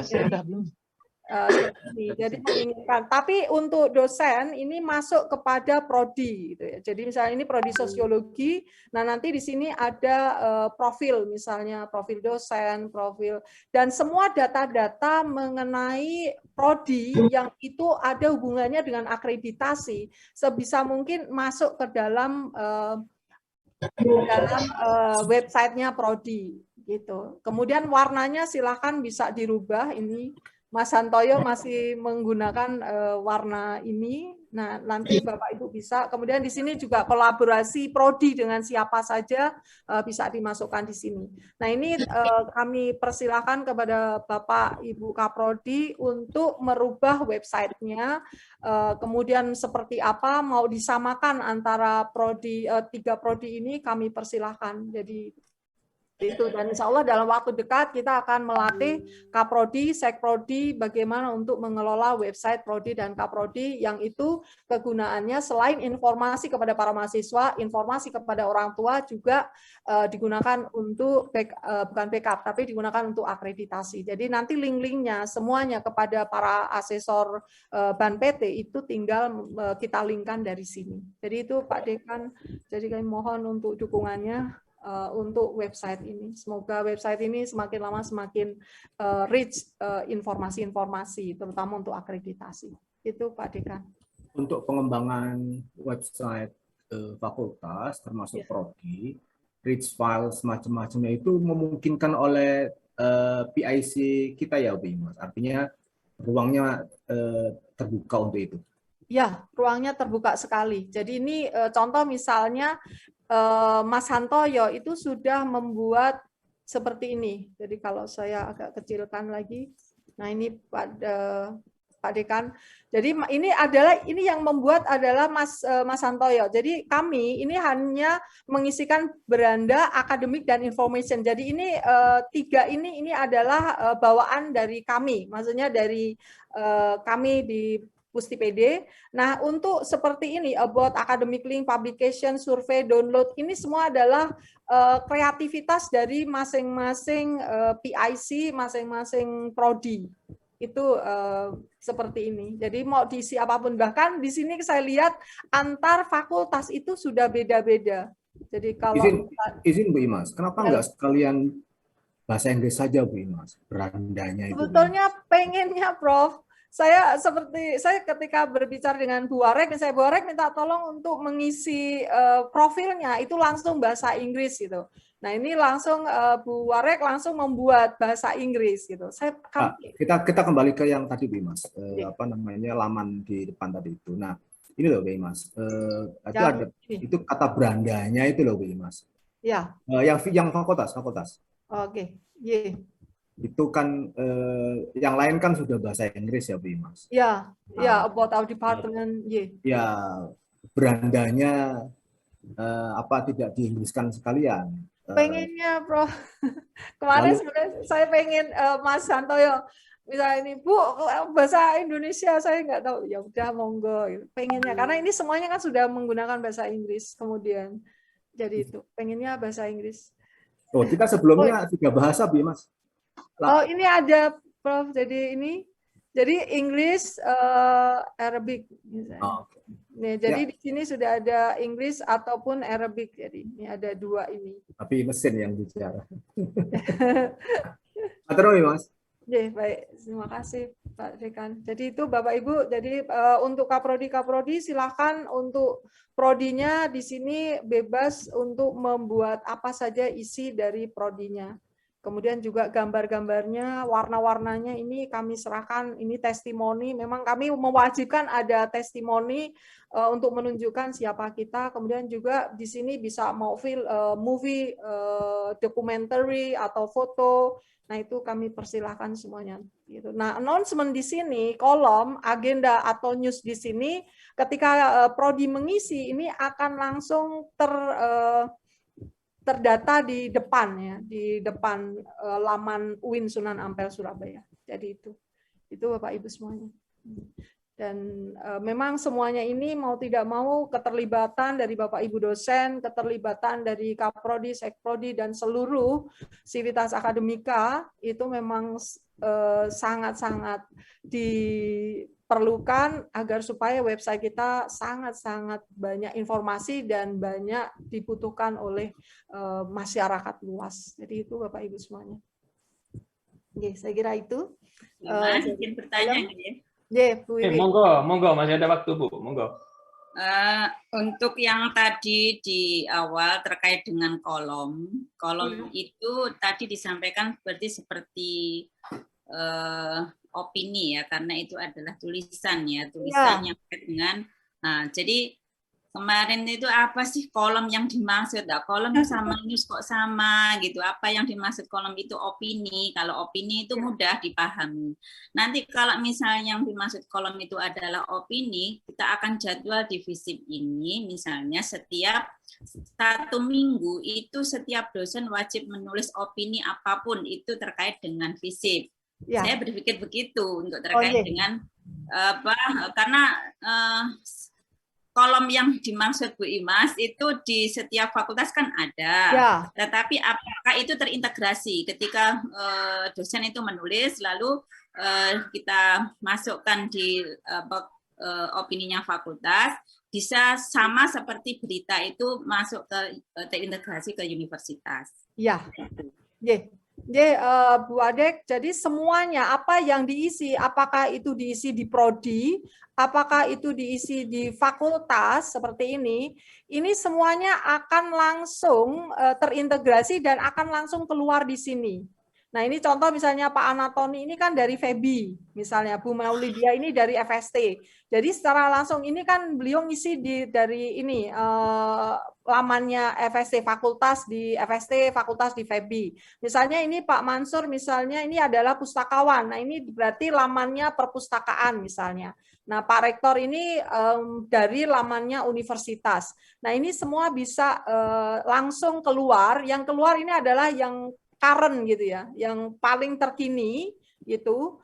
S1: Jadi menginginkan, tapi untuk dosen ini masuk kepada prodi gitu ya. Jadi misalnya ini prodi sosiologi, nah nanti di sini ada profil, misalnya profil dosen, profil, dan semua data-data mengenai prodi yang itu ada hubungannya dengan akreditasi sebisa mungkin masuk ke dalam websitenya prodi gitu. Kemudian warnanya silakan bisa dirubah ini. Mas Hantoyo masih menggunakan warna ini. Nah, nanti Bapak Ibu bisa. Kemudian di sini juga kolaborasi prodi dengan siapa saja bisa dimasukkan di sini. Nah, ini kami persilakan kepada Bapak Ibu Kaprodi untuk merubah websitenya. Kemudian seperti apa mau disamakan antara prodi 3 prodi ini kami persilahkan. Jadi itu, dan insya Allah dalam waktu dekat kita akan melatih Kaprodi, Sekprodi bagaimana untuk mengelola website Prodi dan Kaprodi yang itu kegunaannya selain informasi kepada para mahasiswa, informasi kepada orang tua juga digunakan untuk bukan backup tapi digunakan untuk akreditasi. Jadi nanti link-linknya semuanya kepada para asesor Ban PT itu tinggal kita linkkan dari sini. Jadi itu Pak Dekan, jadi kami mohon untuk dukungannya untuk website ini. Semoga website ini semakin lama semakin rich informasi-informasi, terutama untuk akreditasi. Itu Pak Dekan.
S6: Untuk pengembangan website fakultas, termasuk prodi, rich file semacam-macamnya itu memungkinkan oleh PIC kita ya, Bu Imas. Artinya ruangnya terbuka untuk itu.
S1: Ya, ruangnya terbuka sekali. Jadi ini contoh misalnya Mas Hantoyo itu sudah membuat seperti ini. Jadi kalau saya agak kecilkan lagi, nah ini Pak Dekan. Jadi ini yang membuat adalah Mas Hantoyo. Jadi kami ini hanya mengisikan beranda akademik dan information. Jadi ini 3 ini adalah bawaan dari kami. Maksudnya dari kami di Pustipede. Nah, untuk seperti ini, about academic link, publication, survei, download, ini semua adalah kreativitas dari masing-masing PIC, masing-masing prodi. Itu seperti ini. Jadi mau diisi apapun. Bahkan di sini saya lihat antar fakultas itu sudah beda-beda. Jadi kalau
S6: izin Bu Imas, kenapa enggak sekalian bahasa Inggris saja Bu Imas? Berandanya itu.
S1: Sebetulnya pengennya Prof. Saya ketika berbicara dengan Bu Warek, Bu Warek minta tolong untuk mengisi profilnya itu langsung bahasa Inggris gitu. Nah ini langsung Bu Warek langsung membuat bahasa Inggris gitu.
S6: Kita kembali ke yang tadi Bu Imas, apa namanya laman di depan tadi itu. Nah ini loh Bu Imas, itu kata berandanya itu loh Bu Imas.
S1: Ya.
S6: Yang fakultas.
S1: Oke. Yeah.
S6: Itu kan yang lain kan sudah bahasa Inggris ya Bu Imas.
S1: Ya, about our department.
S6: Ya, berandanya apa tidak diinggriskan sekalian?
S1: Pengennya, Prof. Kemarin sebenarnya saya pengen Mas Santoyo, misalnya ini Bu bahasa Indonesia saya nggak tahu, ya udah monggo. Pengennya karena ini semuanya kan sudah menggunakan bahasa Inggris kemudian, jadi itu pengennya bahasa Inggris.
S6: Oh, kita sebelumnya 3 bahasa Bu Imas.
S1: Oh, ini ada Prof. Jadi English, Arabic misalnya.
S6: Oh, okay.
S1: Nih, jadi di sini sudah ada Inggris ataupun Arabic. Jadi ini ada 2 ini.
S6: Tapi mesin yang bicara. Terus Mas.
S1: Baik, terima kasih Pak Dekan. Jadi itu Bapak Ibu. Jadi untuk kaprodi silakan untuk prodinya di sini bebas untuk membuat apa saja isi dari prodinya. Kemudian juga gambar-gambarnya, warna-warnanya ini kami serahkan, ini testimoni. Memang kami mewajibkan ada testimoni untuk menunjukkan siapa kita. Kemudian juga di sini bisa mau movie, documentary atau foto. Nah itu kami persilahkan semuanya. Gitu. Nah announcement di sini, kolom agenda atau news di sini, ketika prodi mengisi ini akan langsung terdata di depan ya, di depan laman UIN Sunan Ampel Surabaya. Jadi itu Bapak Ibu semuanya. Dan memang semuanya ini mau tidak mau keterlibatan dari Bapak Ibu dosen, keterlibatan dari Kaprodi, Sekprodi dan seluruh sivitas akademika itu memang sangat-sangat diperlukan agar supaya website kita sangat-sangat banyak informasi dan banyak dibutuhkan oleh masyarakat luas. Jadi itu Bapak Ibu semuanya. Oke, saya kira itu.
S10: Mungkin bertanya
S1: ya. Bu Wiwi.
S3: Monggo, masih ada waktu Bu, monggo.
S10: Untuk yang tadi di awal terkait dengan kolom itu tadi disampaikan seperti opini ya, karena itu adalah tulisan yang terkait dengan. Jadi kemarin itu apa sih kolom yang dimaksud? Kolom sama news kok sama gitu. Apa yang dimaksud kolom itu opini. Kalau opini itu mudah dipahami. Nanti kalau misalnya yang dimaksud kolom itu adalah opini, kita akan jadwal di FISIP ini, misalnya setiap 1 minggu itu setiap dosen wajib menulis opini apapun itu terkait dengan FISIP. Ya. Saya berpikir begitu untuk terkait dengan karena kolom yang dimaksud Bu Imas itu di setiap fakultas kan ada, tetapi apakah itu terintegrasi ketika dosen itu menulis lalu kita masukkan di opininya fakultas, bisa sama seperti berita itu masuk ke terintegrasi ke universitas.
S1: Ya, Bu Adek, jadi semuanya apa yang diisi, apakah itu diisi di prodi, apakah itu diisi di fakultas seperti ini semuanya akan langsung terintegrasi dan akan langsung keluar di sini. Nah ini contoh misalnya Pak Anatoni ini kan dari FEBI, misalnya Bu Maulidia ini dari FST. Jadi secara langsung ini kan beliau ngisi dari ini lamannya FST, fakultas di FST, fakultas di FEBI. Misalnya ini Pak Mansur misalnya ini adalah pustakawan. Nah ini berarti lamannya perpustakaan misalnya. Nah Pak Rektor ini dari lamannya universitas. Nah ini semua bisa langsung keluar. Yang keluar ini adalah yang current gitu ya, yang paling terkini itu.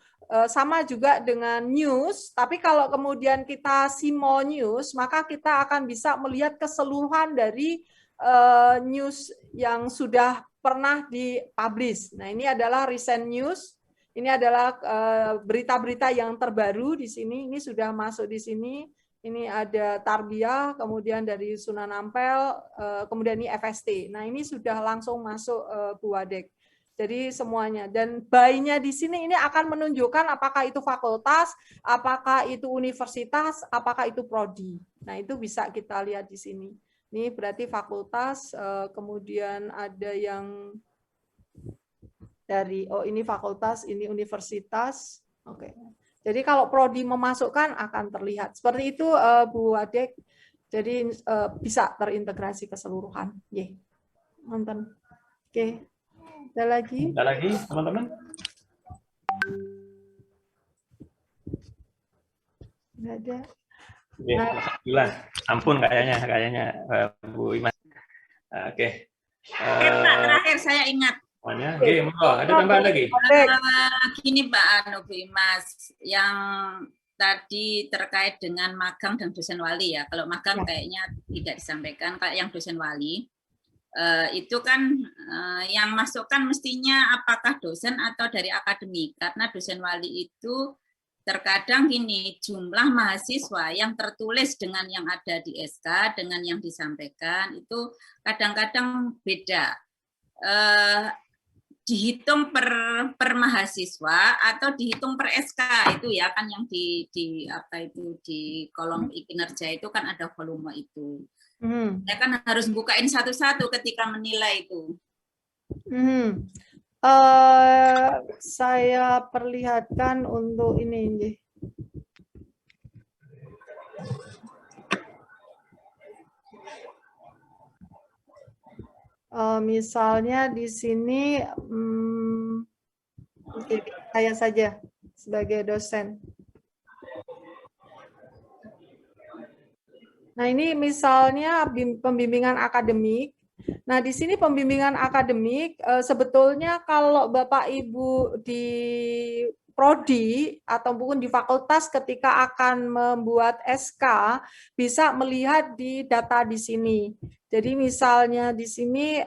S1: Sama juga dengan news, tapi kalau kemudian kita simo news, maka kita akan bisa melihat keseluruhan dari news yang sudah pernah dipublish. Nah, ini adalah recent news. Ini adalah berita-berita yang terbaru di sini. Ini sudah masuk di sini. Ini ada Tarbiyah, kemudian dari Sunan Ampel, kemudian ini FST. Nah, ini sudah langsung masuk Bu Wadek. Jadi semuanya, dan by-nya di sini ini akan menunjukkan apakah itu fakultas, apakah itu universitas, apakah itu prodi. Nah, itu bisa kita lihat di sini. Ini berarti fakultas, kemudian ada yang dari, oh ini fakultas, ini universitas. Oke. Jadi kalau prodi memasukkan akan terlihat. Seperti itu Bu Wadek. Jadi bisa terintegrasi keseluruhan. Ye. Nonton. Oke. Ada lagi?
S3: Ada lagi, teman-teman?
S1: Nggak ada.
S3: Oke, alhamdulillah. Ampun kayaknya Bu Imas. Oke.
S10: Pak, terakhir saya ingat.
S3: Oke, ada tambahan lagi?
S10: Gini Pak Bu Imas, yang tadi terkait dengan magang dan dosen wali ya. Kalau magang kayaknya tidak disampaikan. Kayak yang dosen wali, itu kan yang masukkan mestinya apakah dosen atau dari akademik, karena dosen wali itu terkadang gini, jumlah mahasiswa yang tertulis dengan yang ada di SK dengan yang disampaikan itu kadang-kadang beda, dihitung per mahasiswa atau dihitung per SK itu ya kan, yang di apa itu di kolom kinerja itu kan ada volume itu. Saya kan harus bukain satu-satu ketika menilai itu.
S1: Saya perlihatkan untuk ini. Misalnya di sini, saya saja sebagai dosen. Nah, ini misalnya pembimbingan akademik. Nah, di sini pembimbingan akademik, sebetulnya kalau Bapak Ibu di prodi ataupun di fakultas ketika akan membuat SK, bisa melihat di data di sini. Jadi misalnya di sini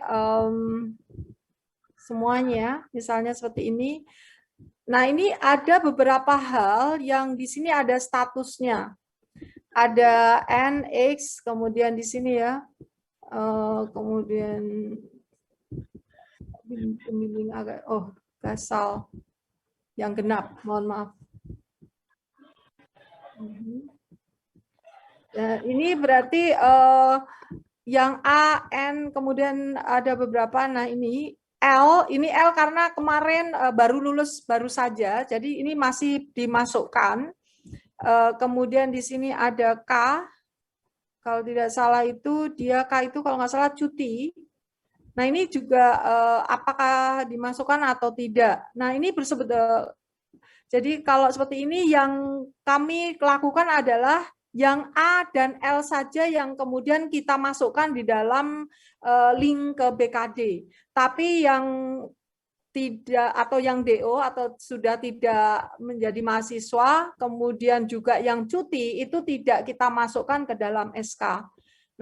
S1: semuanya, misalnya seperti ini. Nah, ini ada beberapa hal yang di sini ada statusnya. Ada N, X, kemudian di sini ya, kemudian pembimbing agak, oh gasal yang genap, mohon maaf. Ya, ini berarti yang A, N, kemudian ada beberapa. Nah ini L karena kemarin baru lulus baru saja, jadi ini masih dimasukkan. Kemudian di sini ada K, kalau tidak salah itu dia K itu kalau nggak salah cuti. Nah ini juga apakah dimasukkan atau tidak. Nah ini jadi kalau seperti ini yang kami lakukan adalah yang A dan L saja yang kemudian kita masukkan di dalam link ke BKD. Tapi yang tidak atau yang DO atau sudah tidak menjadi mahasiswa, kemudian juga yang cuti itu tidak kita masukkan ke dalam SK.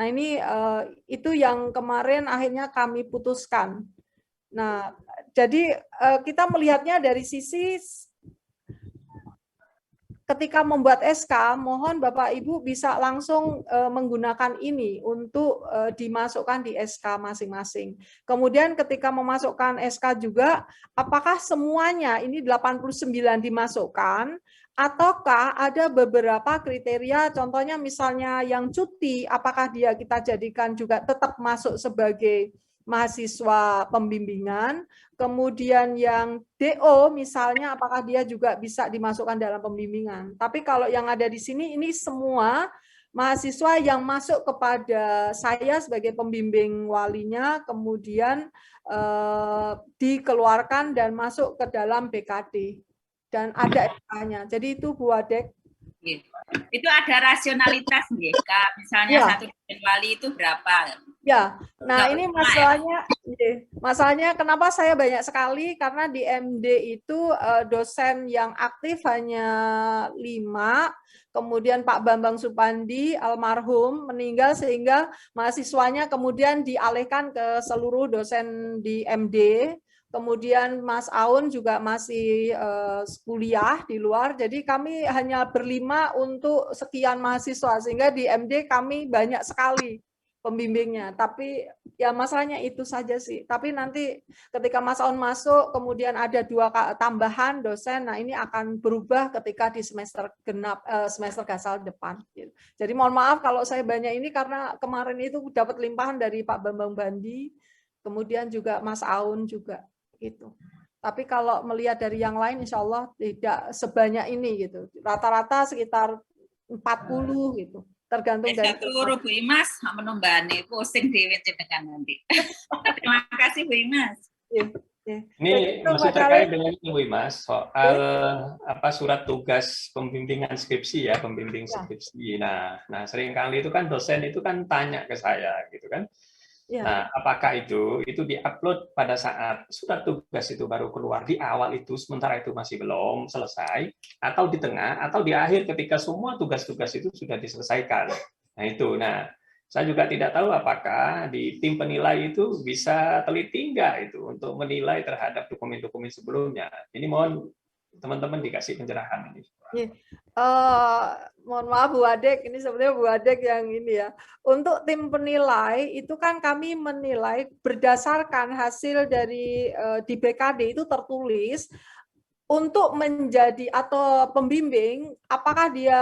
S1: Nah ini itu yang kemarin akhirnya kami putuskan. Nah jadi kita melihatnya dari sisi ketika membuat SK, mohon Bapak Ibu bisa langsung menggunakan ini untuk dimasukkan di SK masing-masing. Kemudian ketika memasukkan SK juga, apakah semuanya ini 89 dimasukkan, ataukah ada beberapa kriteria, contohnya misalnya yang cuti, apakah dia kita jadikan juga tetap masuk sebagai mahasiswa pembimbingan, kemudian yang DO misalnya apakah dia juga bisa dimasukkan dalam pembimbingan. Tapi kalau yang ada di sini ini semua mahasiswa yang masuk kepada saya sebagai pembimbing walinya, kemudian dikeluarkan dan masuk ke dalam BKD dan ada SK-nya. Jadi itu Bu Wadek.
S10: Itu ada rasionalitas nggih, Kak. Misalnya satu dosen wali itu berapa?
S1: Ya, nah ini masalahnya kenapa saya banyak sekali, karena di MD itu dosen yang aktif hanya 5, kemudian Pak Bambang Supandi almarhum meninggal sehingga mahasiswanya kemudian dialihkan ke seluruh dosen di MD. Kemudian Mas Aun juga masih kuliah di luar, jadi kami hanya berlima untuk sekian mahasiswa, sehingga di MD kami banyak sekali pembimbingnya. Tapi ya masalahnya itu saja sih. Tapi nanti ketika Mas Aun masuk, kemudian ada 2 tambahan dosen, nah ini akan berubah ketika di semester genap, semester gasal depan. Jadi mohon maaf kalau saya banyak ini, karena kemarin itu dapat limpahan dari Pak Bambang Bandi, kemudian juga Mas Aun juga. Gitu. Tapi kalau melihat dari yang lain, insya Allah tidak sebanyak ini gitu. Rata-rata sekitar 40 gitu. Tergantung dari
S10: turu Bu Imas, menumbani pusing dewe jenengan nanti. Terima kasih Bu Imas.
S3: Ini masih terkait dengan Bu Imas soal surat tugas pembimbingan skripsi ya, pembimbing skripsi. Nah seringkali itu kan dosen itu kan tanya ke saya gitu kan. Nah, apakah itu diupload pada saat surat tugas itu baru keluar di awal itu, sementara itu masih belum selesai, atau di tengah, atau di akhir ketika semua tugas-tugas itu sudah diselesaikan. Nah itu, saya juga tidak tahu apakah di tim penilai itu bisa teliti nggak itu untuk menilai terhadap dokumen-dokumen sebelumnya. Ini mohon teman-teman dikasih pencerahan ini.
S1: Mohon maaf Bu Adek, ini sebenarnya Bu Adek yang ini ya. Untuk tim penilai itu kan kami menilai berdasarkan hasil dari di BKD itu tertulis untuk menjadi atau pembimbing, apakah dia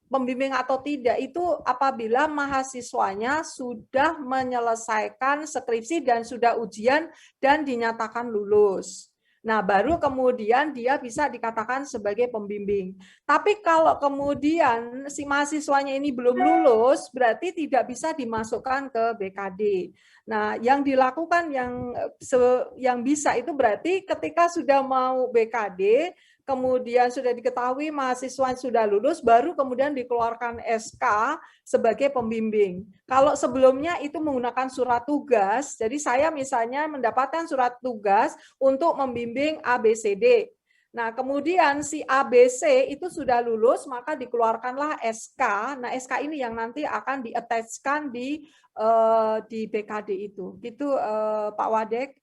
S1: pembimbing atau tidak itu apabila mahasiswanya sudah menyelesaikan skripsi dan sudah ujian dan dinyatakan lulus. Nah, baru kemudian dia bisa dikatakan sebagai pembimbing. Tapi kalau kemudian si mahasiswanya ini belum lulus, berarti tidak bisa dimasukkan ke BKD. Nah, yang dilakukan yang bisa itu berarti ketika sudah mau BKD, kemudian sudah diketahui mahasiswa sudah lulus, baru kemudian dikeluarkan SK sebagai pembimbing. Kalau sebelumnya itu menggunakan surat tugas, jadi saya misalnya mendapatkan surat tugas untuk membimbing ABCD. Nah, kemudian si ABC itu sudah lulus, maka dikeluarkanlah SK. Nah, SK ini yang nanti akan di-attach-kan di BKD itu. Itu Pak Wadek.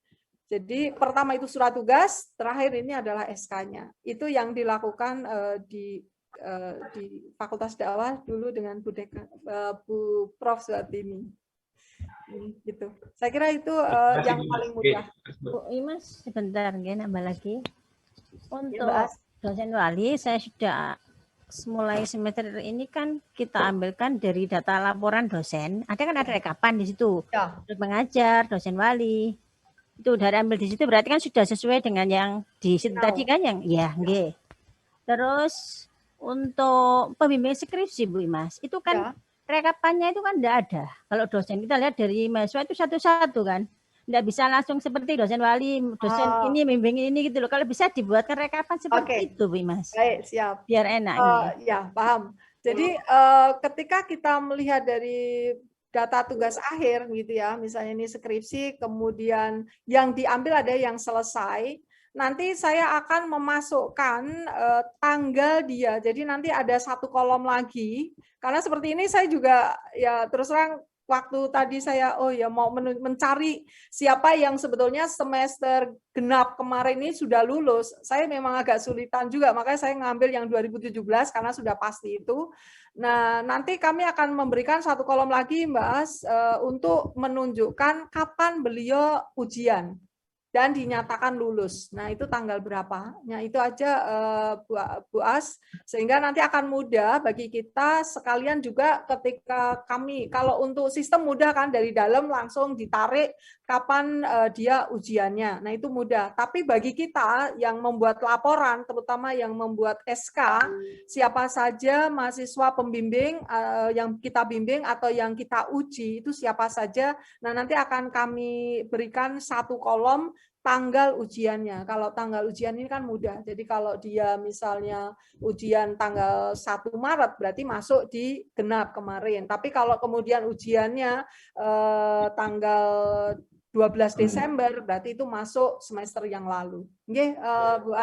S1: Jadi pertama itu surat tugas, terakhir ini adalah SK-nya. Itu yang dilakukan di Fakultas Dakwah dulu dengan Bu Prof. Suatini. Gitu. Saya kira itu yang paling mudah.
S8: Bu Imas, sebentar, nambah lagi. Untuk dosen wali, saya sudah mulai semester ini kan kita ambilkan dari data laporan dosen. Ada kan ada rekapan di situ. Ya. Pengajar, dosen wali. Itu udah ambil di situ, berarti kan sudah sesuai dengan yang di situ tadi kan yang nggih. Terus untuk pembimbing skripsi Bu Imas, itu kan rekapannya itu kan enggak ada. Kalau dosen kita lihat dari mahasiswa itu satu-satu kan. Enggak bisa langsung seperti dosen wali, dosen ini membimbing ini gitu loh. Kalau bisa dibuatkan rekapan seperti itu Bu Imas.
S1: Baik, siap.
S8: Biar enak.
S1: Ya, paham. Jadi ketika kita melihat dari data tugas akhir gitu ya, misalnya ini skripsi, kemudian yang diambil ada yang selesai, nanti saya akan memasukkan tanggal dia, jadi nanti ada 1 kolom lagi, karena seperti ini saya juga ya terus terang waktu tadi saya mau mencari siapa yang sebetulnya semester genap kemarin ini sudah lulus, saya memang agak sulitan juga, makanya saya ngambil yang 2017 karena sudah pasti itu. Nah, nanti kami akan memberikan 1 kolom lagi, Mbak, untuk menunjukkan kapan beliau ujian dan dinyatakan lulus. Nah, itu tanggal berapa? Nah, itu aja Bu As, sehingga nanti akan mudah bagi kita sekalian juga ketika kami, kalau untuk sistem mudah kan dari dalam langsung ditarik kapan dia ujiannya. Nah, itu mudah. Tapi bagi kita yang membuat laporan, terutama yang membuat SK, siapa saja mahasiswa pembimbing yang kita bimbing atau yang kita uji, itu siapa saja. Nah, nanti akan kami berikan 1 kolom tanggal ujiannya. Kalau tanggal ujian ini kan mudah. Jadi kalau dia misalnya ujian tanggal 1 Maret berarti masuk di genap kemarin. Tapi kalau kemudian ujiannya tanggal 12 Desember berarti itu masuk semester yang lalu. Nggih, Bu